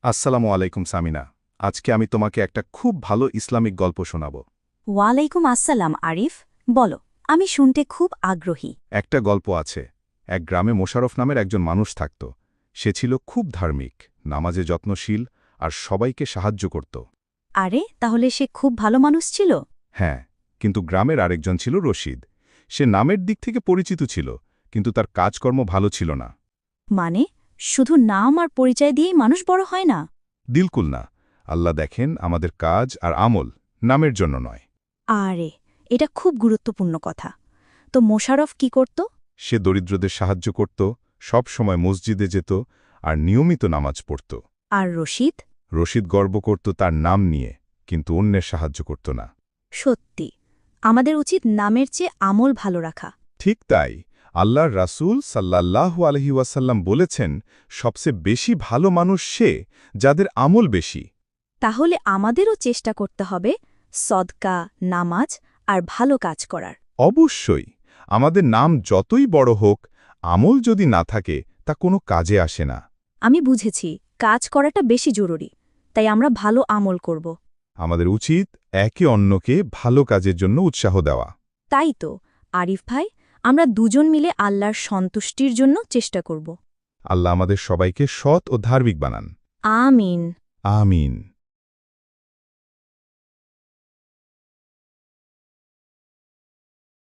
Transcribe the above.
আসসালামু আলাইকুম সামিনা। আজকে আমি তোমাকে একটা খুব ভালো ইসলামিক গল্প শোনাব। ওয়ালাইকুম আসসালাম আরিফ, বলো, আমি শুনতে খুব আগ্রহী। একটা গল্প আছে। এক গ্রামে মোশাররফ নামের একজন মানুষ থাকত। সে ছিল খুব ধার্মিক, নামাজে যত্নশীল আর সবাইকে সাহায্য করত। আরে, তাহলে সে খুব ভালো মানুষ ছিল? হ্যাঁ, কিন্তু গ্রামের আরেকজন ছিল রশিদ। সে নামের দিক থেকে পরিচিত ছিল, কিন্তু তার কাজকর্ম ভালো ছিল না। মানে, শুধু নাম আর পরিচয় দিয়েই মানুষ বড় হয় না? দিলকুল না। আল্লাহ দেখেন আমাদের কাজ আর আমল, নামের জন্য নয়। আরে, এটা খুব গুরুত্বপূর্ণ কথা। তো মোশাররফ কি করত? সে দরিদ্রদের সাহায্য করত, সব সময় মসজিদে যেত আর নিয়মিত নামাজ পড়ত। আর রশিদ? রশিদ গর্ব করত তার নাম নিয়ে, কিন্তু অন্যের সাহায্য করত না। সত্যি, আমাদের উচিত নামের চেয়ে আমল ভালো রাখা। ঠিক তাই আল্লাহর রাসূল সাল্লাল্লাহু আলাইহি ওয়াসাল্লাম বলেছেন, সবচেয়ে বেশি ভালো মানুষ সে যাদের আমল বেশি। তাহলে আমাদেরও চেষ্টা করতে হবে সদকা, নামাজ আর ভালো কাজ করার। অবশ্যই, আমাদের নাম যতই বড় হোক, আমল যদি না থাকে তা কোনো কাজে আসে না। আমি বুঝেছি, কাজ করাটা বেশি জরুরি, তাই আমরা ভালো আমল করব। আমাদের উচিত একে অন্যকে ভালো কাজের জন্য উৎসাহ দেওয়া। তাই তো, আরিফ ভাই, আমরা দুজন মিলে আল্লাহর সন্তুষ্টির জন্য চেষ্টা করব। আল্লাহ আমাদের সবাইকে সৎ ও ধার্মিক বানান। আমিন। আমিন।